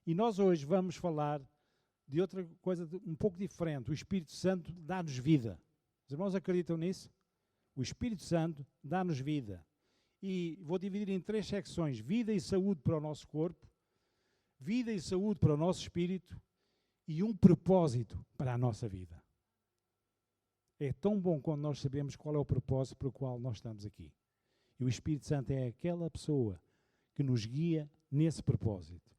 E nós hoje vamos falar de outra coisa um pouco diferente. O Espírito Santo dá-nos vida. Os irmãos acreditam nisso? O Espírito Santo dá-nos vida. E vou dividir em 3 secções: vida e saúde para o nosso corpo, vida e saúde para o nosso espírito e um propósito para a nossa vida. É tão bom quando nós sabemos qual é o propósito para o qual nós estamos aqui. E o Espírito Santo é aquela pessoa que nos guia nesse propósito.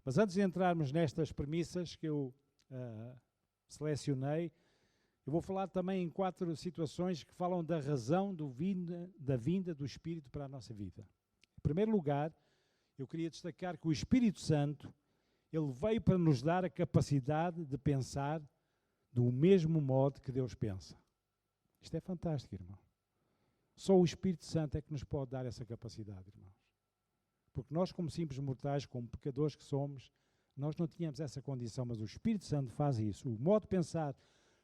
Mas antes de entrarmos nestas premissas que eu selecionei, eu vou falar também em 4 situações que falam da razão da vinda do Espírito para a nossa vida. Em primeiro lugar, eu queria destacar que o Espírito Santo, ele veio para nos dar a capacidade de pensar do mesmo modo que Deus pensa. Isto é fantástico, irmão. Só o Espírito Santo é que nos pode dar essa capacidade, irmãos. Porque nós, como simples mortais, como pecadores que somos, nós não tínhamos essa condição, mas o Espírito Santo faz isso. O modo de pensar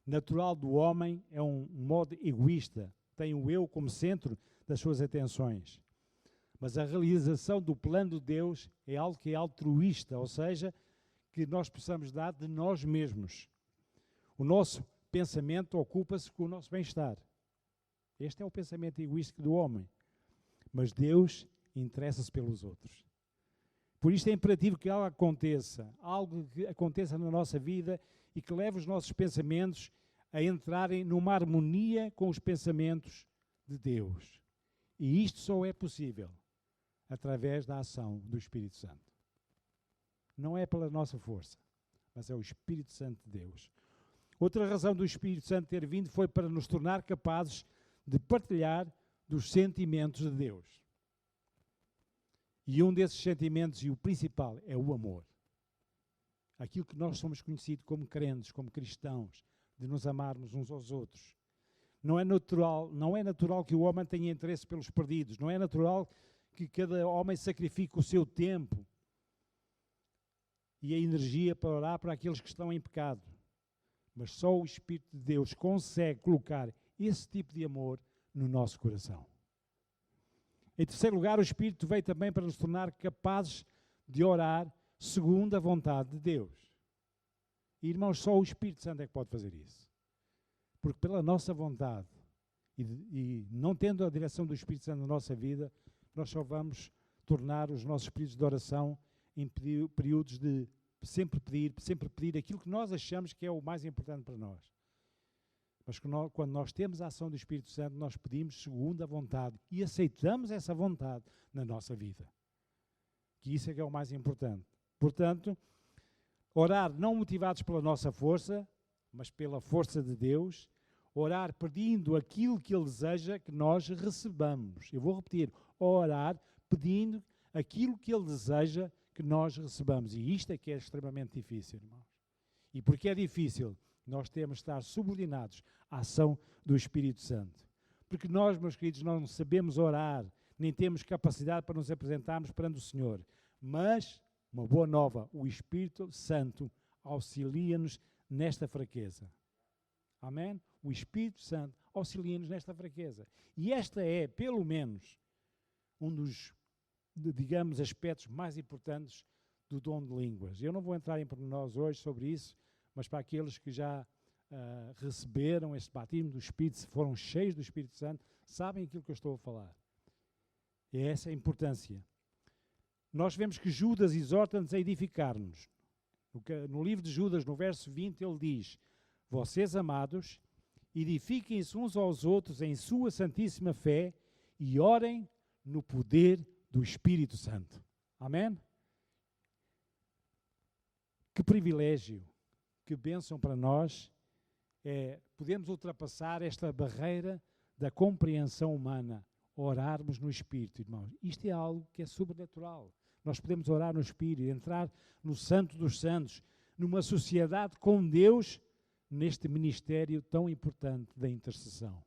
natural do homem é um modo egoísta, tem o eu como centro das suas atenções. Mas a realização do plano de Deus é algo que é altruísta, ou seja, que nós possamos dar de nós mesmos. O nosso pensamento ocupa-se com o nosso bem-estar. Este é o pensamento egoísta do homem. Mas Deus interessa-se pelos outros. Por isto é imperativo que algo que aconteça na nossa vida e que leve os nossos pensamentos a entrarem numa harmonia com os pensamentos de Deus. E isto só é possível através da ação do Espírito Santo. Não é pela nossa força, mas é o Espírito Santo de Deus. Outra razão do Espírito Santo ter vindo foi para nos tornar capazes de partilhar dos sentimentos de Deus. E um desses sentimentos, e o principal, é o amor. Aquilo que nós somos conhecidos como crentes, como cristãos, de nos amarmos uns aos outros. Não é natural que o homem tenha interesse pelos perdidos. Não é natural que cada homem sacrifique o seu tempo e a energia para orar para aqueles que estão em pecado. Mas só o Espírito de Deus consegue colocar esse tipo de amor no nosso coração. Em terceiro lugar, o Espírito veio também para nos tornar capazes de orar segundo a vontade de Deus. E, irmãos, só o Espírito Santo é que pode fazer isso. Porque pela nossa vontade e não tendo a direção do Espírito Santo na nossa vida, nós só vamos tornar os nossos períodos de oração em períodos de sempre pedir aquilo que nós achamos que é o mais importante para nós. Mas quando nós temos a ação do Espírito Santo, nós pedimos segundo a vontade e aceitamos essa vontade na nossa vida. Que isso é que é o mais importante. Portanto, orar não motivados pela nossa força, mas pela força de Deus, orar pedindo aquilo que Ele deseja que nós recebamos. Eu vou repetir, orar pedindo aquilo que Ele deseja que nós recebamos. E isto é que é extremamente difícil, irmãos. E porque é difícil, nós temos de estar subordinados à ação do Espírito Santo. Porque nós, meus queridos, não sabemos orar, nem temos capacidade para nos apresentarmos perante o Senhor. Mas, uma boa nova, o Espírito Santo auxilia-nos nesta fraqueza. Amém? O Espírito Santo auxilia-nos nesta fraqueza. E esta é, pelo menos, um dos, digamos, aspectos mais importantes do dom de línguas. Eu não vou entrar em pormenores hoje sobre isso, mas para aqueles que já receberam este batismo do Espírito, se foram cheios do Espírito Santo, sabem aquilo que eu estou a falar. É essa a importância. Nós vemos que Judas exorta-nos a edificar-nos. No livro de Judas, no verso 20, ele diz: vocês, amados, edifiquem-se uns aos outros em sua santíssima fé e orem no poder do Espírito Santo. Amém? Que privilégio, que bênção para nós podemos ultrapassar esta barreira da compreensão humana, orarmos no Espírito, irmãos. Isto é algo que é sobrenatural. Nós podemos orar no Espírito, entrar no Santo dos Santos, numa sociedade com Deus, neste ministério tão importante da intercessão.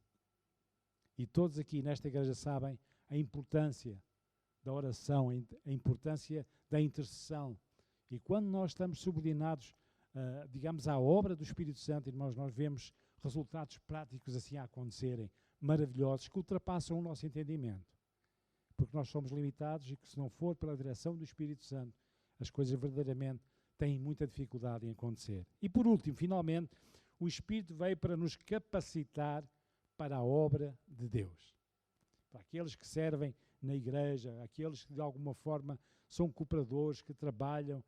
E todos aqui nesta igreja sabem a importância da oração, a importância da intercessão. E quando nós estamos subordinados, digamos, à obra do Espírito Santo, irmãos, nós vemos resultados práticos assim a acontecerem, maravilhosos, que ultrapassam o nosso entendimento. Porque nós somos limitados e que se não for pela direção do Espírito Santo, as coisas verdadeiramente tem muita dificuldade em acontecer. E por último, finalmente, o Espírito veio para nos capacitar para a obra de Deus. Para aqueles que servem na igreja, aqueles que de alguma forma são cooperadores, que trabalham,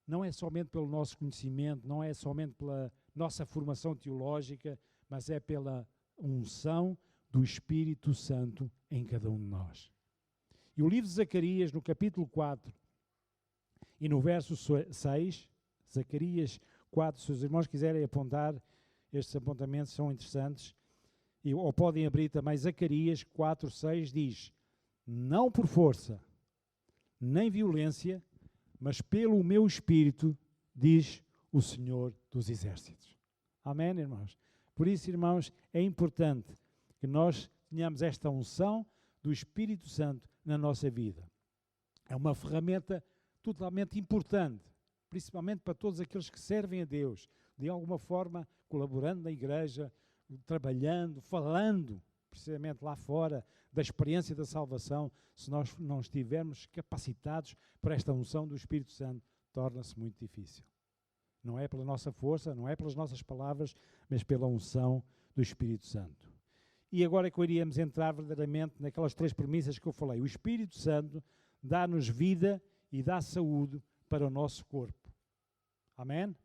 não é somente pelo nosso conhecimento, não é somente pela nossa formação teológica, mas é pela unção do Espírito Santo em cada um de nós. E o livro de Zacarias, no capítulo 4 e no verso 6, Zacarias 4, se os irmãos quiserem apontar, estes apontamentos são interessantes, ou podem abrir também. Zacarias 4, 6 diz: não por força, nem violência, mas pelo meu Espírito, diz o Senhor dos Exércitos. Amém, irmãos? Por isso, irmãos, é importante que nós tenhamos esta unção do Espírito Santo na nossa vida. É uma ferramenta totalmente importante, principalmente para todos aqueles que servem a Deus, de alguma forma colaborando na igreja, trabalhando, falando, precisamente lá fora, da experiência da salvação. Se nós não estivermos capacitados para esta unção do Espírito Santo, torna-se muito difícil. Não é pela nossa força, não é pelas nossas palavras, mas pela unção do Espírito Santo. E agora é que iríamos entrar verdadeiramente naquelas 3 premissas que eu falei. O Espírito Santo dá-nos vida e dá saúde para o nosso corpo. Amém?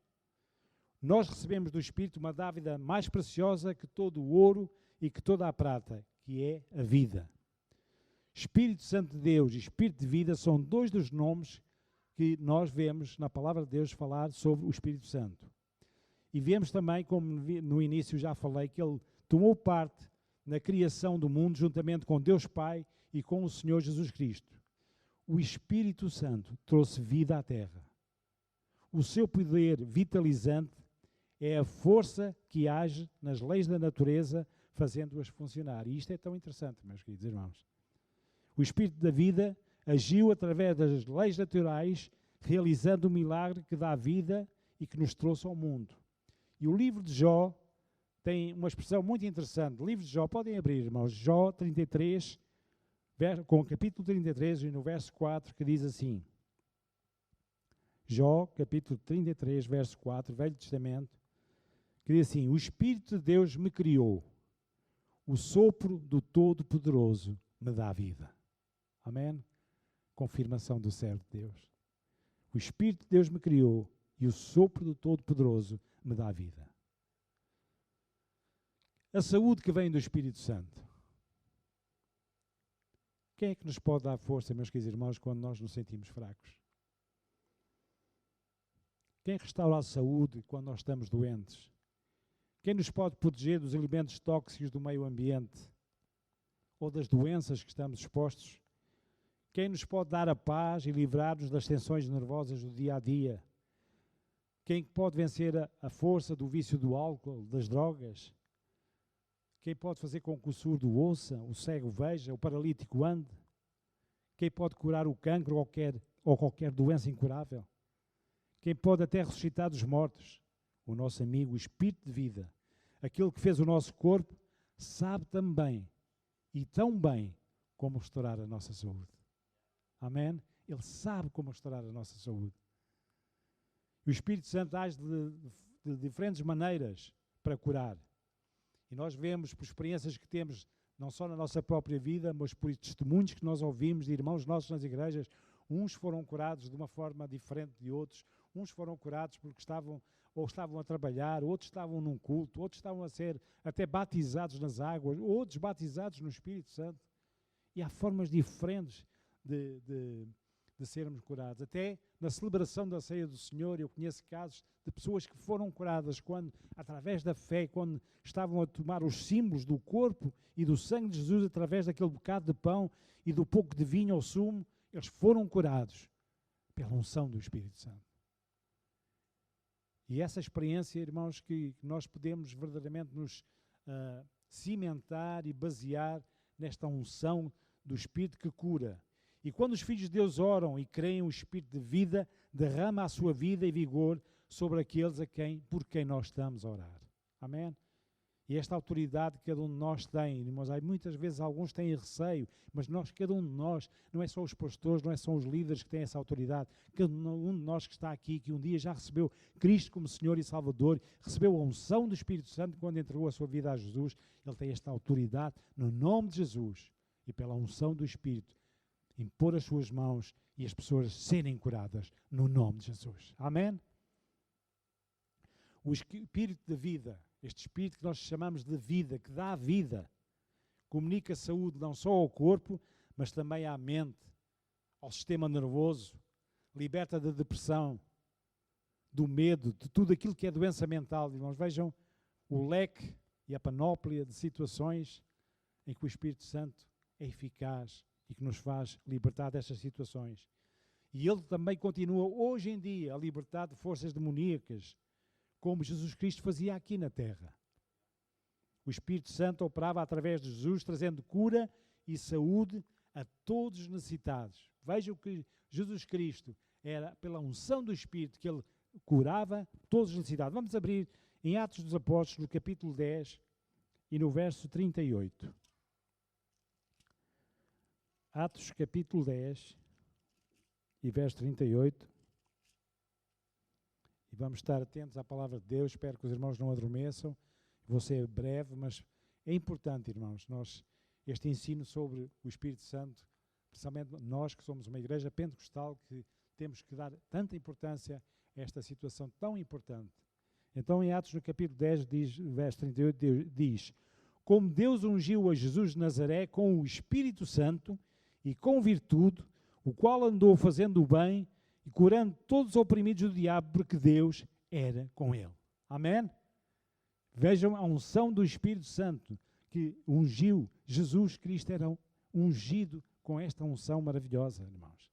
Nós recebemos do Espírito uma dávida mais preciosa que todo o ouro e que toda a prata, que é a vida. Espírito Santo de Deus e Espírito de vida são 2 dos nomes que nós vemos na Palavra de Deus falar sobre o Espírito Santo. E vemos também, como no início já falei, que ele tomou parte na criação do mundo juntamente com Deus Pai e com o Senhor Jesus Cristo. O Espírito Santo trouxe vida à terra. O seu poder vitalizante é a força que age nas leis da natureza, fazendo-as funcionar. E isto é tão interessante, meus queridos irmãos. O Espírito da vida agiu através das leis naturais, realizando o milagre que dá vida e que nos trouxe ao mundo. E o livro de Jó tem uma expressão muito interessante. O livro de Jó, podem abrir, irmãos, Jó 33, com o capítulo 33 e no verso 4, que diz assim. Jó, capítulo 33, verso 4, Velho Testamento, que diz assim: o Espírito de Deus me criou, o sopro do Todo-Poderoso me dá vida. Amém? Confirmação do servo de Deus. O Espírito de Deus me criou e o sopro do Todo-Poderoso me dá vida. A saúde que vem do Espírito Santo. Quem é que nos pode dar força, meus queridos irmãos, quando nós nos sentimos fracos? Quem restaura a saúde quando nós estamos doentes? Quem nos pode proteger dos elementos tóxicos do meio ambiente? Ou das doenças que estamos expostos? Quem nos pode dar a paz e livrar-nos das tensões nervosas do dia a dia? Quem pode vencer a força do vício do álcool, das drogas? Quem pode fazer com que o surdo ouça, o cego veja, o paralítico ande? Quem pode curar o cancro ou qualquer doença incurável? Quem pode até ressuscitar dos mortos? O nosso amigo, o Espírito de vida, aquele que fez o nosso corpo, sabe também e tão bem como restaurar a nossa saúde. Amém? Ele sabe como restaurar a nossa saúde. O Espírito Santo age de diferentes maneiras para curar. E nós vemos por experiências que temos, não só na nossa própria vida, mas por testemunhos que nós ouvimos de irmãos nossos nas igrejas. Uns foram curados de uma forma diferente de outros. Uns foram curados porque estavam a trabalhar, outros estavam num culto, outros estavam a ser até batizados nas águas, outros batizados no Espírito Santo. E há formas diferentes de sermos curados. Até na celebração da ceia do Senhor, eu conheço casos de pessoas que foram curadas quando, através da fé, quando estavam a tomar os símbolos do corpo e do sangue de Jesus através daquele bocado de pão e do pouco de vinho ou sumo, eles foram curados pela unção do Espírito Santo. E essa experiência, irmãos, que nós podemos verdadeiramente nos cimentar e basear nesta unção do Espírito que cura. E quando os filhos de Deus oram e creem, o Espírito de vida derrama a sua vida e vigor sobre aqueles por quem nós estamos a orar. Amém? E esta autoridade que cada um de nós tem, irmãos, muitas vezes alguns têm receio, mas cada um de nós, não é só os pastores, não é só os líderes que têm essa autoridade, cada um de nós que está aqui, que um dia já recebeu Cristo como Senhor e Salvador, recebeu a unção do Espírito Santo quando entregou a sua vida a Jesus, ele tem esta autoridade no nome de Jesus e pela unção do Espírito, impor as suas mãos e as pessoas serem curadas no nome de Jesus. Amém? O Espírito da vida, este Espírito que nós chamamos de vida, que dá vida, comunica saúde não só ao corpo, mas também à mente, ao sistema nervoso, liberta da depressão, do medo, de tudo aquilo que é doença mental. Irmãos, vejam o leque e a panóplia de situações em que o Espírito Santo é eficaz e que nos faz libertar destas situações. E ele também continua hoje em dia a libertar de forças demoníacas, como Jesus Cristo fazia aqui na terra. O Espírito Santo operava através de Jesus, trazendo cura e saúde a todos os necessitados. Vejam que Jesus Cristo era pela unção do Espírito que ele curava todos os necessitados. Vamos abrir em Atos dos Apóstolos, no capítulo 10 e no verso 38. Atos capítulo 10 e verso 38. E vamos estar atentos à palavra de Deus. Espero que os irmãos não adormeçam. Vou ser breve, mas é importante, irmãos, este ensino sobre o Espírito Santo, principalmente nós que somos uma igreja pentecostal, que temos que dar tanta importância a esta situação tão importante. Então, em Atos, no capítulo 10, verso 38, diz: como Deus ungiu a Jesus de Nazaré com o Espírito Santo e com virtude, o qual andou fazendo o bem e curando todos os oprimidos do diabo, porque Deus era com ele. Amém? Vejam a unção do Espírito Santo que ungiu. Jesus Cristo era ungido com esta unção maravilhosa, irmãos.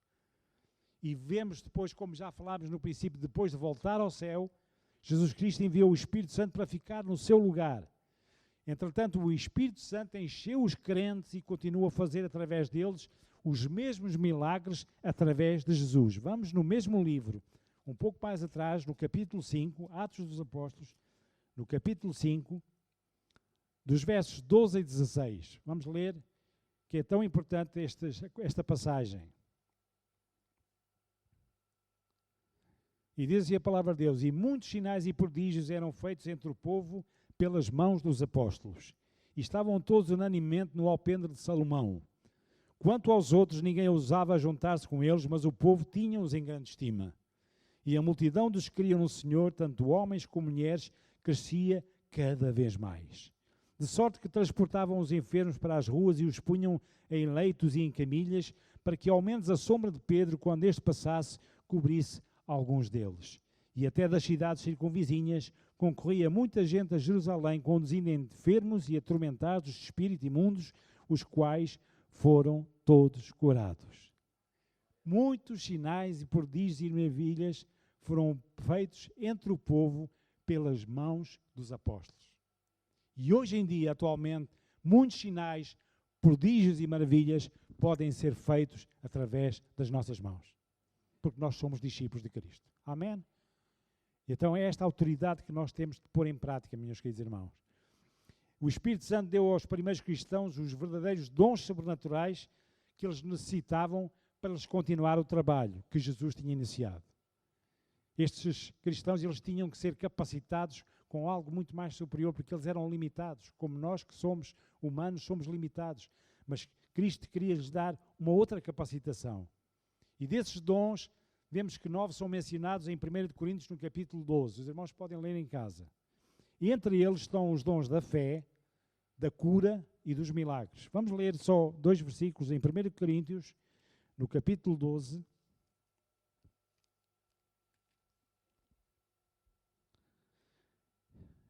E vemos depois, como já falámos no princípio, depois de voltar ao céu, Jesus Cristo enviou o Espírito Santo para ficar no seu lugar. Entretanto, o Espírito Santo encheu os crentes e continua a fazer através deles os mesmos milagres através de Jesus. Vamos no mesmo livro, um pouco mais atrás, no capítulo 5, Atos dos Apóstolos, no capítulo 5, dos versos 12 e 16. Vamos ler, que é tão importante esta passagem. E diz a palavra de Deus: e muitos sinais e prodígios eram feitos entre o povo pelas mãos dos apóstolos. E estavam todos unanimemente no alpendre de Salomão. Quanto aos outros, ninguém ousava juntar-se com eles, mas o povo tinha-os em grande estima. E a multidão dos que criam no Senhor, tanto homens como mulheres, crescia cada vez mais. De sorte que transportavam os enfermos para as ruas e os punham em leitos e em camilhas, para que ao menos a sombra de Pedro, quando este passasse, cobrisse alguns deles. E até das cidades circunvizinhas concorria muita gente a Jerusalém, conduzindo enfermos e atormentados de espírito imundos, os quais foram todos curados. Muitos sinais e prodígios e maravilhas foram feitos entre o povo pelas mãos dos apóstolos. E hoje em dia, atualmente, muitos sinais, prodígios e maravilhas podem ser feitos através das nossas mãos, porque nós somos discípulos de Cristo. Amém? Então é esta autoridade que nós temos de pôr em prática, meus queridos irmãos. O Espírito Santo deu aos primeiros cristãos os verdadeiros dons sobrenaturais que eles necessitavam para eles continuar o trabalho que Jesus tinha iniciado. Estes cristãos, eles tinham que ser capacitados com algo muito mais superior, porque eles eram limitados, como nós que somos humanos, somos limitados. Mas Cristo queria-lhes dar uma outra capacitação. E desses dons, vemos que 9 são mencionados em 1 Coríntios, no capítulo 12. Os irmãos podem ler em casa. E entre eles estão os dons da fé, da cura e dos milagres. Vamos ler só 2 versículos em 1 Coríntios, no capítulo 12.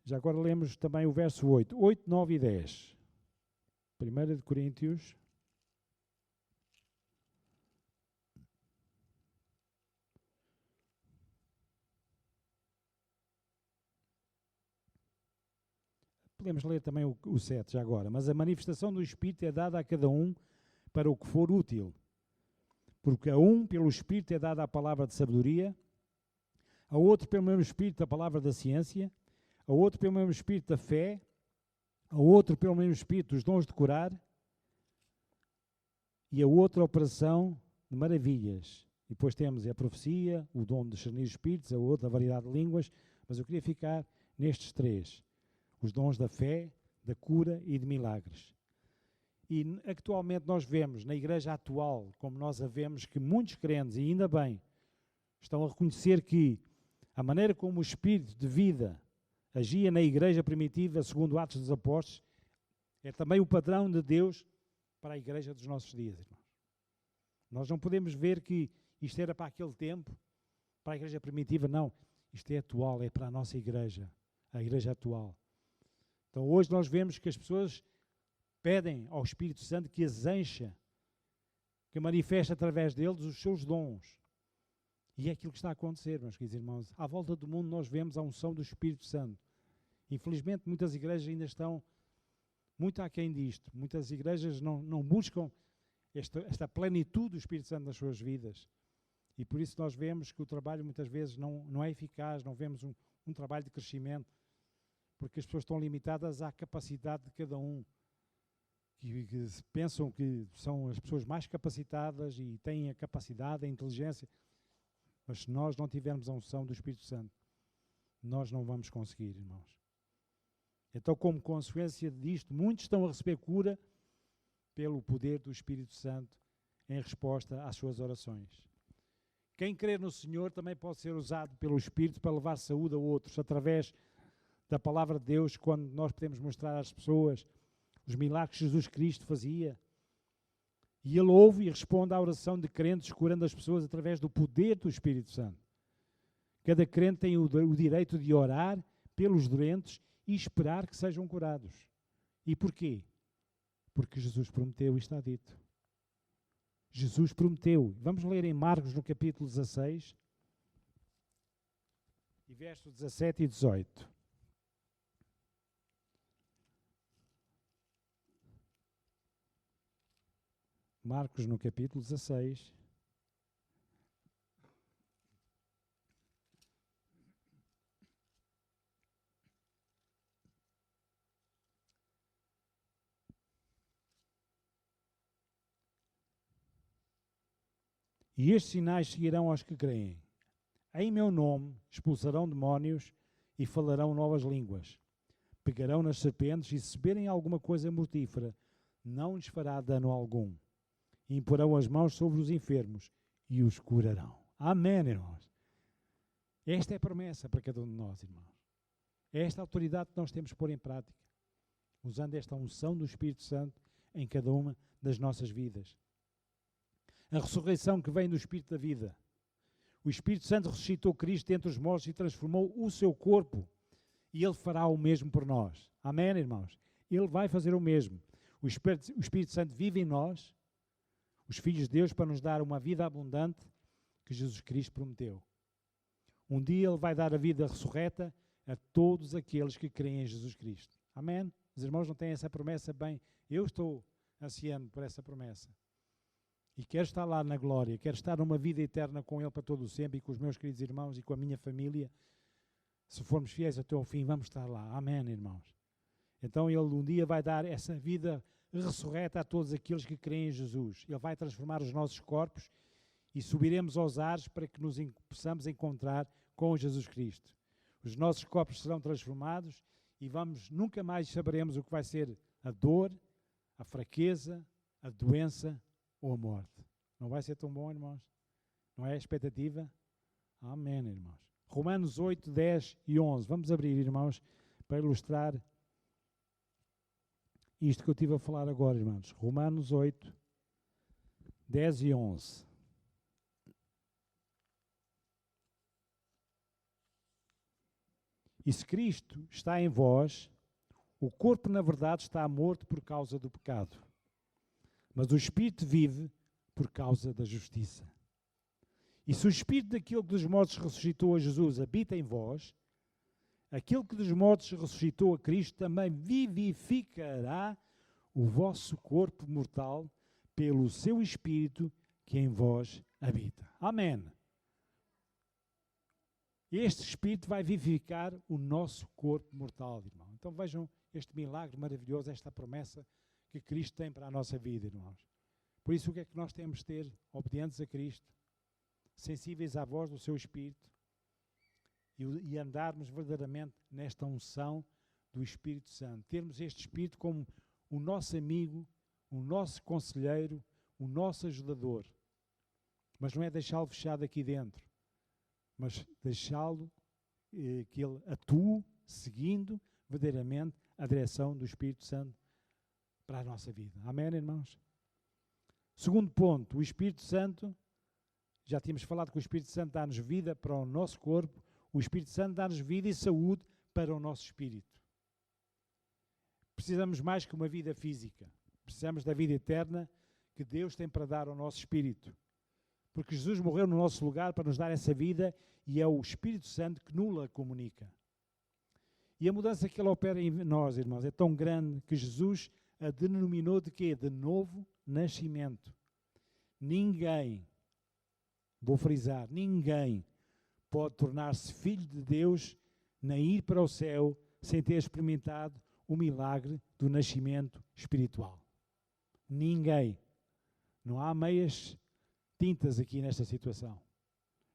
Já agora lemos também o verso 8. 8, 9 e 10. 1 Coríntios. Podemos ler também o 7 já agora. Mas a manifestação do Espírito é dada a cada um para o que for útil. Porque a um, pelo Espírito, é dada a palavra de sabedoria, a outro, pelo mesmo Espírito, a palavra da ciência, a outro, pelo mesmo Espírito, da fé a outro pelo mesmo Espírito os dons de curar, e a outra operação de maravilhas. E depois temos a profecia, o dom de discernir os espíritos, a outra a variedade de línguas, mas eu queria ficar nestes três: os dons da fé, da cura e de milagres. E atualmente nós vemos, na igreja atual, como nós a vemos, que muitos crentes, e ainda bem, estão a reconhecer que a maneira como o espírito de vida agia na igreja primitiva, segundo Atos dos Apóstolos, é também o padrão de Deus para a igreja dos nossos dias, irmãos. Nós não podemos ver que isto era para aquele tempo, para a igreja primitiva, não. Isto é atual, é para a nossa igreja, a igreja atual. Então hoje nós vemos que as pessoas pedem ao Espírito Santo que as encha, que manifeste através deles os seus dons. E é aquilo que está a acontecer, meus queridos irmãos. À volta do mundo nós vemos a unção do Espírito Santo. Infelizmente muitas igrejas ainda estão muito aquém disto. Muitas igrejas não buscam esta plenitude do Espírito Santo nas suas vidas. E por isso nós vemos que o trabalho muitas vezes não é eficaz, não vemos um trabalho de crescimento, porque as pessoas estão limitadas à capacidade de cada um, que pensam que são as pessoas mais capacitadas e têm a capacidade, a inteligência, mas se nós não tivermos a unção do Espírito Santo, nós não vamos conseguir, irmãos. Então, como consequência disto, muitos estão a receber cura pelo poder do Espírito Santo em resposta às suas orações. Quem crer no Senhor também pode ser usado pelo Espírito para levar saúde a outros, através da palavra de Deus, quando nós podemos mostrar às pessoas os milagres que Jesus Cristo fazia. E Ele ouve e responde à oração de crentes, curando as pessoas através do poder do Espírito Santo. Cada crente tem o direito de orar pelos doentes e esperar que sejam curados. E porquê? Porque Jesus prometeu e está dito. Jesus prometeu. Vamos ler em Marcos no capítulo 16, e versos 17 e 18. Marcos no capítulo 16. E estes sinais seguirão aos que creem. Em meu nome expulsarão demónios e falarão novas línguas. Pegarão nas serpentes e se beberem alguma coisa mortífera, não lhes fará dano algum. Imporão as mãos sobre os enfermos e os curarão. Amém, irmãos. Esta é a promessa para cada um de nós, irmãos. É esta autoridade que nós temos que pôr em prática, usando esta unção do Espírito Santo em cada uma das nossas vidas. A ressurreição que vem do Espírito da vida. O Espírito Santo ressuscitou Cristo entre os mortos e transformou o seu corpo. E Ele fará o mesmo por nós. Amém, irmãos? Ele vai fazer o mesmo. O Espírito Santo vive em nós, os filhos de Deus, para nos dar uma vida abundante que Jesus Cristo prometeu. Um dia Ele vai dar a vida ressurreta a todos aqueles que creem em Jesus Cristo. Amém? Os irmãos não têm essa promessa? Bem, eu estou ansiando por essa promessa. E quero estar lá na glória, quero estar numa vida eterna com Ele para todo o sempre e com os meus queridos irmãos e com a minha família. Se formos fiéis até ao fim, vamos estar lá. Amém, irmãos? Então Ele um dia vai dar essa vida ressurreta a todos aqueles que creem em Jesus. Ele vai transformar os nossos corpos e subiremos aos ares para que nos possamos encontrar com Jesus Cristo. Os nossos corpos serão transformados e nunca mais saberemos o que vai ser a dor, a fraqueza, a doença ou a morte. Não vai ser tão bom, irmãos? Não é a expectativa? Amém, irmãos. Romanos 8, 10 e 11. Vamos abrir, irmãos, para ilustrar isto que eu estive a falar agora, irmãos. Romanos 8, 10 e 11. E se Cristo está em vós, o corpo, na verdade, está morto por causa do pecado. Mas o Espírito vive por causa da justiça. E se o Espírito daquele que dos mortos ressuscitou a Jesus habita em vós, aquele que dos mortos ressuscitou a Cristo também vivificará o vosso corpo mortal pelo seu Espírito que em vós habita. Amém. Este Espírito vai vivificar o nosso corpo mortal, irmão. Então vejam este milagre maravilhoso, esta promessa que Cristo tem para a nossa vida, irmãos. Por isso, o que é que nós temos de ter? Obedientes a Cristo, sensíveis à voz do seu Espírito e andarmos verdadeiramente nesta unção do Espírito Santo. Termos este Espírito como o nosso amigo, o nosso conselheiro, o nosso ajudador. Mas não é deixá-lo fechado aqui dentro, mas deixá-lo que ele atue seguindo verdadeiramente a direção do Espírito Santo para a nossa vida. Amém, irmãos? Segundo ponto, o Espírito Santo, já tínhamos falado que o Espírito Santo dá-nos vida para o nosso corpo, o Espírito Santo dá-nos vida e saúde para o nosso espírito. Precisamos mais que uma vida física, precisamos da vida eterna que Deus tem para dar ao nosso espírito. Porque Jesus morreu no nosso lugar para nos dar essa vida e é o Espírito Santo que nos comunica. E a mudança que Ele opera em nós, irmãos, é tão grande que Jesus a denominou de quê? De novo nascimento. Ninguém, vou frisar, ninguém pode tornar-se filho de Deus nem ir para o céu sem ter experimentado o milagre do nascimento espiritual. Ninguém. Não há meias tintas aqui nesta situação.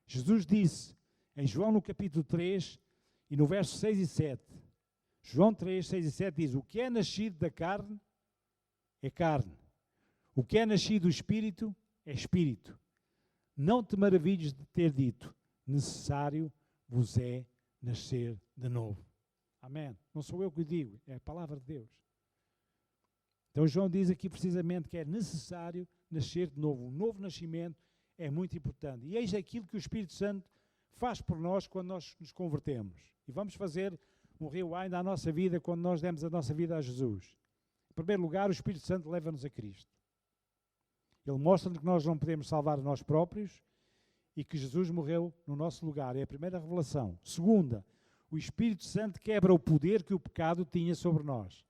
Jesus disse em João no capítulo 3 e no verso 6 e 7, João 3, 6 e 7 diz: o que é nascido da carne é carne, o que é nascido do Espírito é Espírito. Não te maravilhes de ter dito, necessário vos é nascer de novo. Amém. Não sou eu que o digo, é a palavra de Deus. Então João diz aqui precisamente que é necessário nascer de novo. Um novo nascimento é muito importante. E eis aquilo que o Espírito Santo faz por nós quando nós nos convertemos. E vamos fazer um rewind à nossa vida quando nós demos a nossa vida a Jesus. Em primeiro lugar, o Espírito Santo leva-nos a Cristo. Ele mostra-nos que nós não podemos salvar a nós próprios e que Jesus morreu no nosso lugar. É a primeira revelação. Segunda, o Espírito Santo quebra o poder que o pecado tinha sobre nós.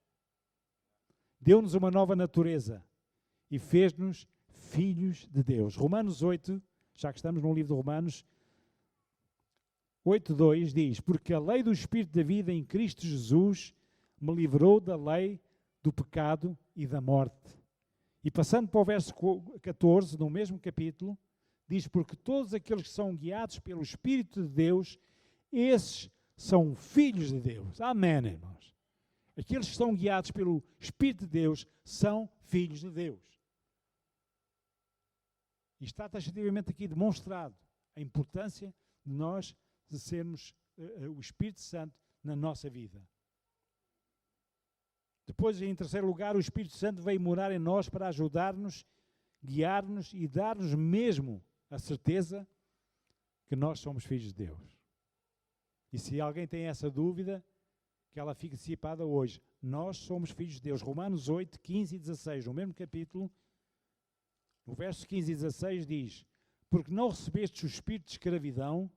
Deu-nos uma nova natureza e fez-nos filhos de Deus. Romanos 8, já que estamos no livro de Romanos, 8:2 diz: porque a lei do Espírito da vida em Cristo Jesus me livrou da lei do pecado e da morte. E passando para o verso 14, no mesmo capítulo, diz: porque todos aqueles que são guiados pelo Espírito de Deus, esses são filhos de Deus. Amém, irmãos. Aqueles que são guiados pelo Espírito de Deus são filhos de Deus. E está taxativamente aqui demonstrado a importância de nós de sermos o Espírito Santo na nossa vida. Depois, em terceiro lugar, o Espírito Santo veio morar em nós para ajudar-nos, guiar-nos e dar-nos mesmo a certeza que nós somos filhos de Deus. E se alguém tem essa dúvida, que ela fique dissipada hoje. Nós somos filhos de Deus. Romanos 8, 15 e 16, no mesmo capítulo, no verso 15 e 16 diz: porque não recebestes o espírito de escravidão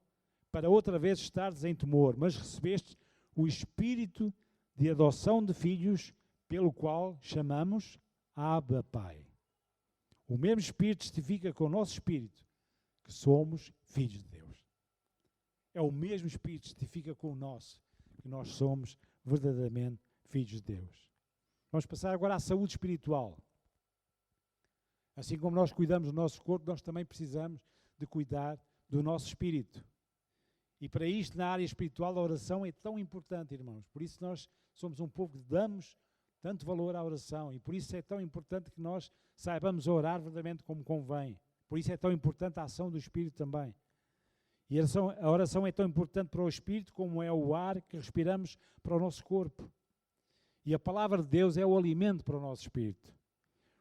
para outra vez estares em temor, mas recebestes o espírito de adoção de filhos, pelo qual chamamos Abba, Pai. O mesmo Espírito testifica com o nosso espírito que somos filhos de Deus. É o mesmo Espírito que testifica com o nosso que nós somos verdadeiramente filhos de Deus. Vamos passar agora à saúde espiritual. Assim como nós cuidamos do nosso corpo, nós também precisamos de cuidar do nosso espírito. E para isto, na área espiritual, a oração é tão importante, irmãos. Por isso nós somos um povo que damos tanto valor à oração. E por isso é tão importante que nós saibamos orar verdadeiramente como convém. Por isso é tão importante a ação do Espírito também. E a oração é tão importante para o Espírito como é o ar que respiramos para o nosso corpo. E a palavra de Deus é o alimento para o nosso Espírito.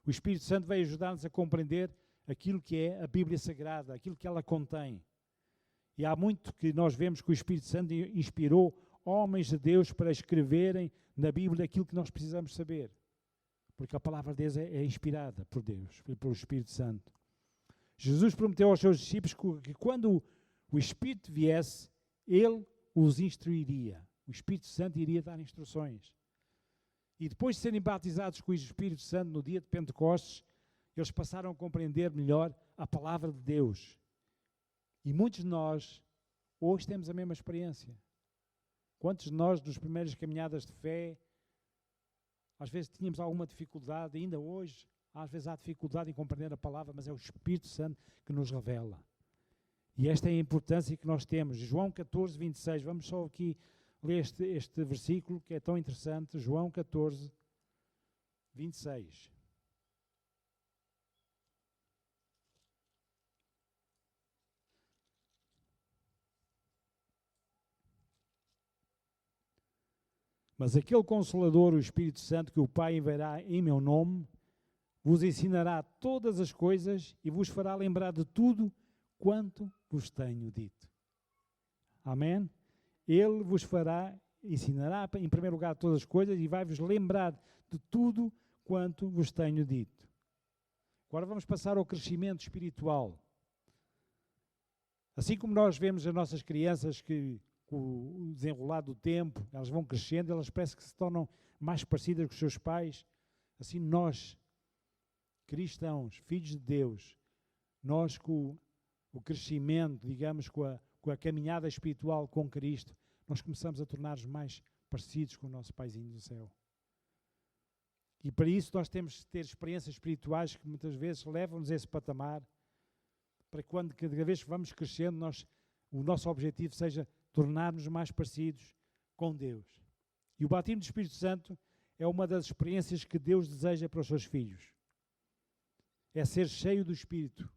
O Espírito Santo veio ajudar-nos a compreender aquilo que é a Bíblia Sagrada, aquilo que ela contém. E há muito que nós vemos que o Espírito Santo inspirou homens de Deus para escreverem na Bíblia aquilo que nós precisamos saber. Porque a palavra de Deus é inspirada por Deus, pelo Espírito Santo. Jesus prometeu aos seus discípulos que quando o Espírito viesse, Ele os instruiria. O Espírito Santo iria dar instruções. E depois de serem batizados com o Espírito Santo no dia de Pentecostes, eles passaram a compreender melhor a palavra de Deus. E muitos de nós, hoje, temos a mesma experiência. Quantos de nós, nas primeiras caminhadas de fé, Às vezes tínhamos alguma dificuldade, ainda hoje, às vezes há dificuldade em compreender a palavra, mas é o Espírito Santo que nos revela. E esta é a importância que nós temos. João 14, 26, vamos só aqui ler este versículo que é tão interessante. João 14, 26. Mas aquele Consolador, o Espírito Santo, que o Pai enviará em meu nome, vos ensinará todas as coisas e vos fará lembrar de tudo quanto vos tenho dito. Amém? Ele vos ensinará em primeiro lugar todas as coisas e vai-vos lembrar de tudo quanto vos tenho dito. Agora vamos passar ao crescimento espiritual. Assim como nós vemos as nossas crianças que, com o desenrolar do tempo, elas vão crescendo, elas parecem que se tornam mais parecidas com os seus pais, assim nós, cristãos, filhos de Deus, nós com o crescimento, digamos, com a caminhada espiritual com Cristo, nós começamos a tornar-nos mais parecidos com o nosso Paizinho do céu. E para isso nós temos de ter experiências espirituais que muitas vezes levam-nos a esse patamar, para que quando cada vez que vamos crescendo, o nosso objetivo seja tornar-nos mais parecidos com Deus. E o batismo do Espírito Santo é uma das experiências que Deus deseja para os seus filhos. É ser cheio do Espírito.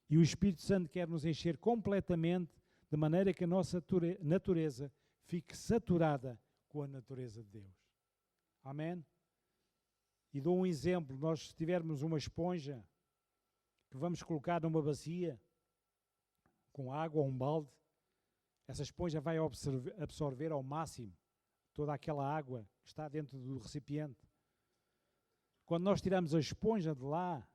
E o Espírito Santo quer nos encher completamente, de maneira que a nossa natureza fique saturada com a natureza de Deus. Amém? E dou um exemplo. Nós, se tivermos uma esponja que vamos colocar numa bacia com água ou um balde, essa esponja vai absorver ao máximo toda aquela água que está dentro do recipiente. Quando nós tiramos a esponja de lá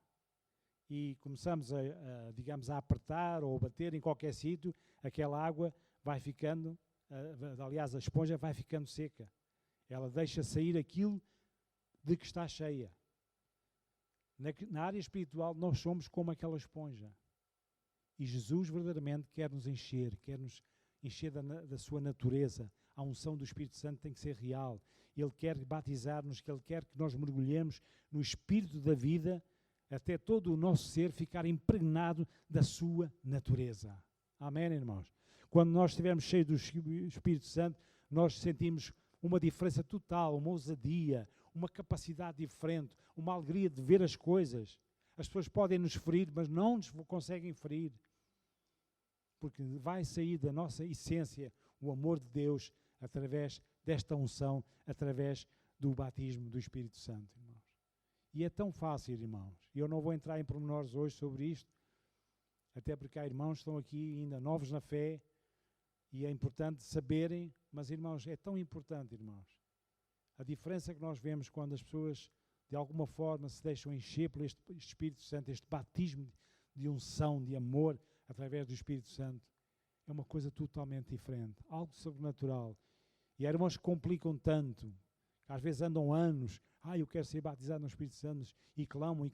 e começamos a apertar ou a bater em qualquer sítio, aquela água vai ficando, aliás, a esponja vai ficando seca. Ela deixa sair aquilo de que está cheia. Na área espiritual, nós somos como aquela esponja. E Jesus verdadeiramente quer nos encher da sua natureza. A unção do Espírito Santo tem que ser real. Ele quer batizar-nos, Ele quer que nós mergulhemos no Espírito da vida, até todo o nosso ser ficar impregnado da sua natureza. Amém, irmãos? Quando nós estivermos cheios do Espírito Santo, nós sentimos uma diferença total, uma ousadia, uma capacidade diferente, uma alegria de ver as coisas. As pessoas podem nos ferir, mas não nos conseguem ferir. Porque vai sair da nossa essência o amor de Deus através desta unção, através do batismo do Espírito Santo, irmãos. E é tão fácil, irmãos. E eu não vou entrar em pormenores hoje sobre isto, até porque há irmãos que estão aqui ainda novos na fé e é importante saberem, mas, irmãos, é tão importante, irmãos. A diferença que nós vemos quando as pessoas, de alguma forma, se deixam encher por este Espírito Santo, este batismo de unção, de amor, através do Espírito Santo, é uma coisa totalmente diferente, algo sobrenatural. E há irmãos que complicam tanto, que às vezes andam anos, eu quero ser batizado no Espírito Santo, e clamam.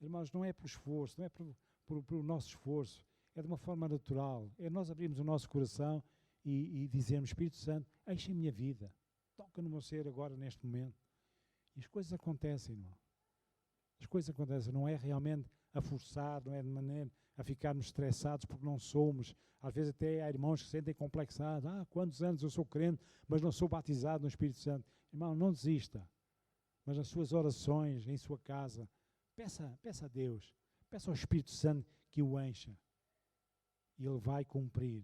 Irmãos, não é por esforço, não é por nosso esforço, é de uma forma natural. É nós abrirmos o nosso coração e dizermos: Espírito Santo, enche a minha vida, toca no meu ser agora, neste momento. E as coisas acontecem, irmão. As coisas acontecem, não é realmente a forçar, não é de maneira a ficarmos estressados porque não somos. Às vezes até há irmãos que se sentem complexados. Quantos anos eu sou crente, mas não sou batizado no Espírito Santo. Irmão, não desista. Mas nas suas orações, em sua casa, peça a Deus, peça ao Espírito Santo que o encha. E Ele vai cumprir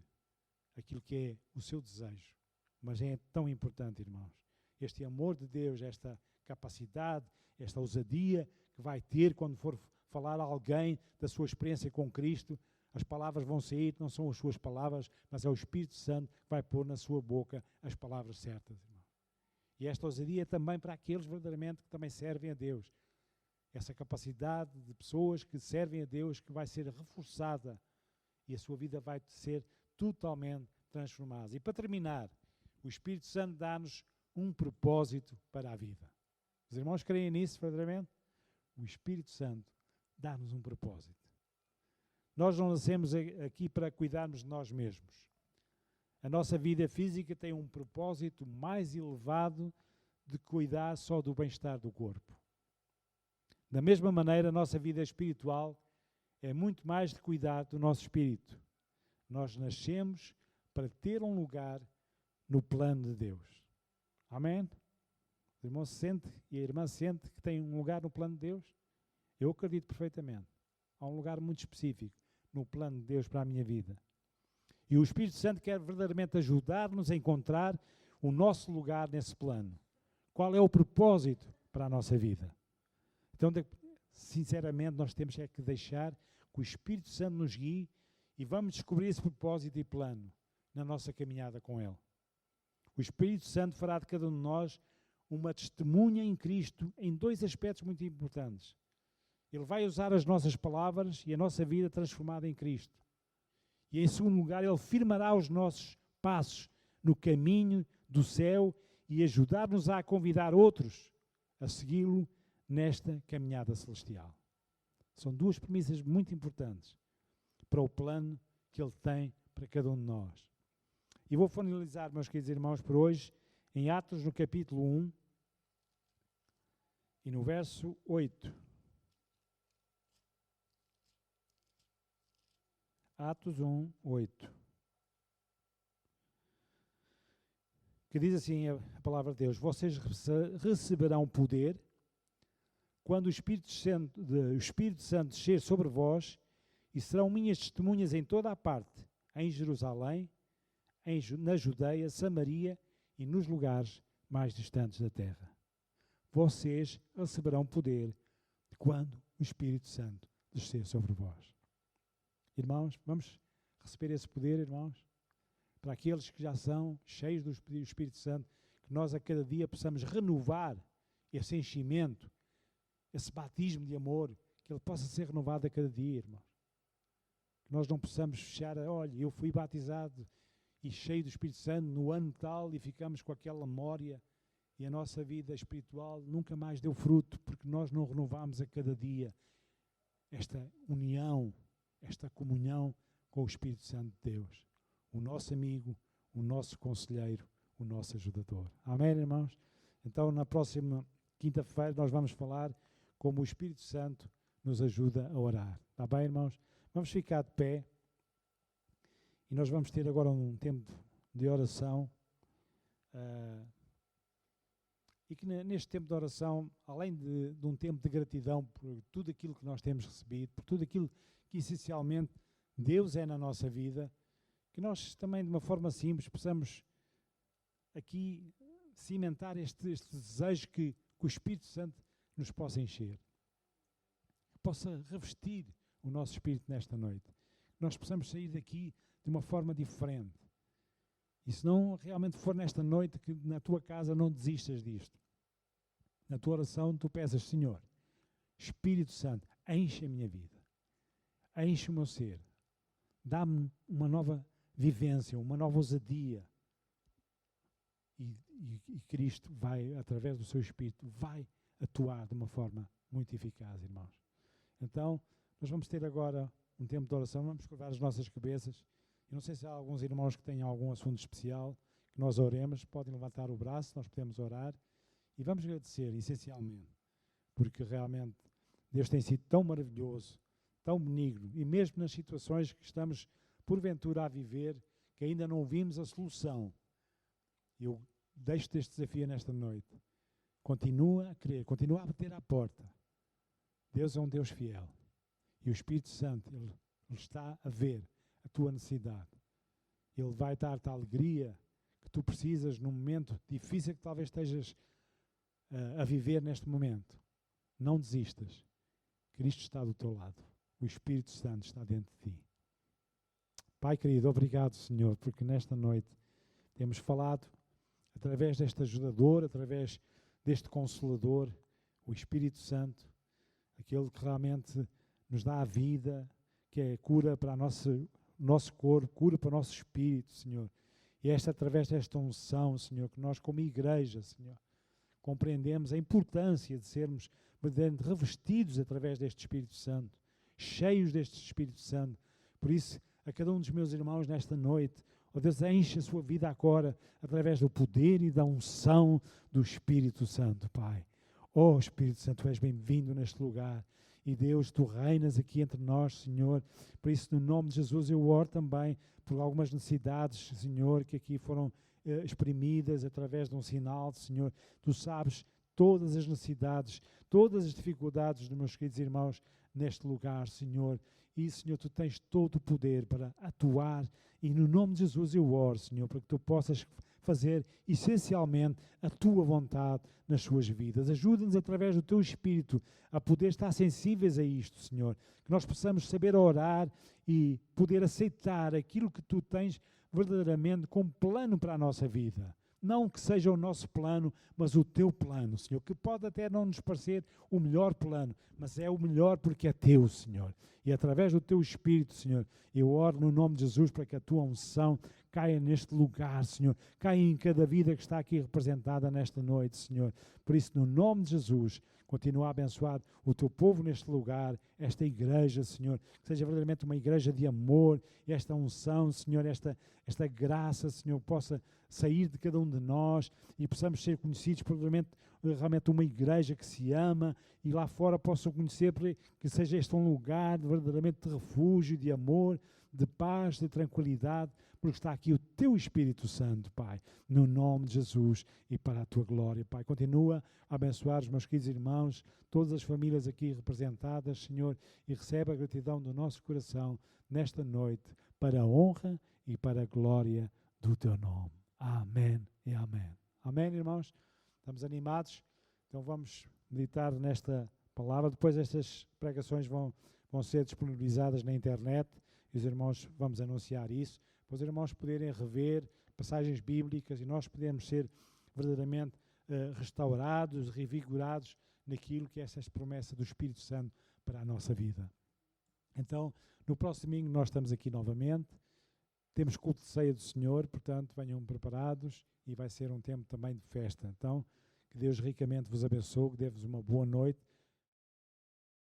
aquilo que é o seu desejo. Mas é tão importante, irmãos. Este amor de Deus, esta capacidade, esta ousadia que vai ter quando for falar a alguém da sua experiência com Cristo, as palavras vão sair, não são as suas palavras, mas é o Espírito Santo que vai pôr na sua boca as palavras certas, irmão. E esta ousadia é também para aqueles verdadeiramente que também servem a Deus. Essa capacidade de pessoas que servem a Deus que vai ser reforçada e a sua vida vai ser totalmente transformada. E para terminar, o Espírito Santo dá-nos um propósito para a vida. Os irmãos creem nisso verdadeiramente? O Espírito Santo dá-nos um propósito. Nós não nascemos aqui para cuidarmos de nós mesmos. A nossa vida física tem um propósito mais elevado de cuidar só do bem-estar do corpo. Da mesma maneira, a nossa vida espiritual é muito mais de cuidar do nosso espírito. Nós nascemos para ter um lugar no plano de Deus. Amém? O irmão sente e a irmã sente que tem um lugar no plano de Deus? Eu acredito perfeitamente. Há um lugar muito específico no plano de Deus para a minha vida. E o Espírito Santo quer verdadeiramente ajudar-nos a encontrar o nosso lugar nesse plano. Qual é o propósito para a nossa vida? Então, sinceramente, nós temos que deixar que o Espírito Santo nos guie e vamos descobrir esse propósito e plano na nossa caminhada com Ele. O Espírito Santo fará de cada um de nós uma testemunha em Cristo em dois aspectos muito importantes. Ele vai usar as nossas palavras e a nossa vida transformada em Cristo. E em segundo lugar, Ele firmará os nossos passos no caminho do céu e ajudar-nos a convidar outros a segui-lo nesta caminhada celestial. São duas premissas muito importantes para o plano que Ele tem para cada um de nós. E vou finalizar, meus queridos irmãos, por hoje, em Atos, no capítulo 1 e no verso 8. Atos 1, 8. Que diz assim a palavra de Deus: vocês receberão poder quando o Espírito Santo descer sobre vós e serão minhas testemunhas em toda a parte, em Jerusalém, na Judeia, Samaria e nos lugares mais distantes da terra. Vocês receberão poder quando o Espírito Santo descer sobre vós. Irmãos, vamos receber esse poder, irmãos? Para aqueles que já são cheios do Espírito Santo, que nós a cada dia possamos renovar esse enchimento, esse batismo de amor, que ele possa ser renovado a cada dia, irmãos. Que nós não possamos fechar, olha, eu fui batizado e cheio do Espírito Santo no ano tal e ficamos com aquela memória e a nossa vida espiritual nunca mais deu fruto, porque nós não renovamos a cada dia esta união, esta comunhão com o Espírito Santo de Deus, o nosso amigo, o nosso conselheiro, o nosso ajudador. Amém, irmãos? Então, na próxima quinta-feira, nós vamos falar como o Espírito Santo nos ajuda a orar. Está bem, irmãos? Vamos ficar de pé e nós vamos ter agora um tempo de oração. E que neste tempo de oração, além de um tempo de gratidão por tudo aquilo que nós temos recebido, por tudo aquilo que essencialmente Deus é na nossa vida, que nós também de uma forma simples possamos aqui cimentar este desejo que o Espírito Santo nos possa encher, que possa revestir o nosso espírito nesta noite, que nós possamos sair daqui de uma forma diferente. E se não realmente for nesta noite, que na tua casa não desistas disto. Na tua oração tu peças: Senhor, Espírito Santo, enche a minha vida, enche o meu ser, dá-me uma nova vivência, uma nova ousadia. E Cristo vai, através do seu Espírito, vai atuar de uma forma muito eficaz, irmãos. Então, nós vamos ter agora um tempo de oração, vamos curvar as nossas cabeças. Eu não sei se há alguns irmãos que tenham algum assunto especial, que nós oremos, podem levantar o braço, nós podemos orar. E vamos agradecer, essencialmente, porque realmente Deus tem sido tão maravilhoso, tão benigno, e mesmo nas situações que estamos, porventura, a viver, que ainda não vimos a solução. Eu deixo-te este desafio nesta noite. Continua a crer, continua a bater à porta. Deus é um Deus fiel. E o Espírito Santo, Ele está a ver a tua necessidade. Ele vai dar-te a alegria que tu precisas num momento difícil que talvez estejas a viver neste momento. Não desistas. Cristo está do teu lado. O Espírito Santo está dentro de ti. Pai querido, obrigado, Senhor, porque nesta noite temos falado através deste ajudador, através deste Consolador, o Espírito Santo, aquele que realmente nos dá a vida, que é cura para o nosso corpo, cura para o nosso espírito, Senhor. E é através desta unção, Senhor, que nós como igreja, Senhor, compreendemos a importância de sermos revestidos através deste Espírito Santo, cheios deste Espírito Santo. Por isso, a cada um dos meus irmãos nesta noite. Ó Deus, enche a sua vida agora através do poder e da unção do Espírito Santo, Pai. Ó Espírito Santo, tu és bem-vindo neste lugar. E Deus, tu reinas aqui entre nós, Senhor. Por isso, no nome de Jesus, eu oro também por algumas necessidades, Senhor, que aqui foram exprimidas através de um sinal, Senhor. Tu sabes todas as necessidades, todas as dificuldades dos meus queridos irmãos neste lugar, Senhor. E, Senhor, tu tens todo o poder para atuar. E no nome de Jesus eu oro, Senhor, para que tu possas fazer essencialmente a tua vontade nas suas vidas. Ajuda-nos através do teu Espírito a poder estar sensíveis a isto, Senhor. Que nós possamos saber orar e poder aceitar aquilo que tu tens verdadeiramente como plano para a nossa vida. Não que seja o nosso plano, mas o teu plano, Senhor, que pode até não nos parecer o melhor plano, mas é o melhor porque é teu, Senhor. E através do teu Espírito, Senhor, eu oro no nome de Jesus para que a tua unção caia neste lugar, Senhor. Caia em cada vida que está aqui representada nesta noite, Senhor. Por isso, no nome de Jesus, continua a abençoar o teu povo neste lugar, esta igreja, Senhor, que seja verdadeiramente uma igreja de amor, e esta unção, Senhor, esta graça, Senhor, possa sair de cada um de nós e possamos ser conhecidos por realmente uma igreja que se ama e lá fora possam conhecer que seja este um lugar verdadeiramente de refúgio, de amor, de paz, de tranquilidade, porque está aqui o teu Espírito Santo, Pai, no nome de Jesus e para a tua glória, Pai. Continua a abençoar os meus queridos irmãos, todas as famílias aqui representadas, Senhor, e recebe a gratidão do nosso coração nesta noite para a honra e para a glória do teu nome. Amém e amém. Amém, irmãos? Estamos animados? Então vamos meditar nesta palavra. Depois estas pregações vão ser disponibilizadas na internet e os irmãos, vamos anunciar isso, para os irmãos poderem rever passagens bíblicas e nós podermos ser verdadeiramente restaurados, revigorados naquilo que é essa promessa do Espírito Santo para a nossa vida. Então, no próximo domingo nós estamos aqui novamente. Temos culto de ceia do Senhor, portanto, venham preparados e vai ser um tempo também de festa. Então, que Deus ricamente vos abençoe, que dê-vos uma boa noite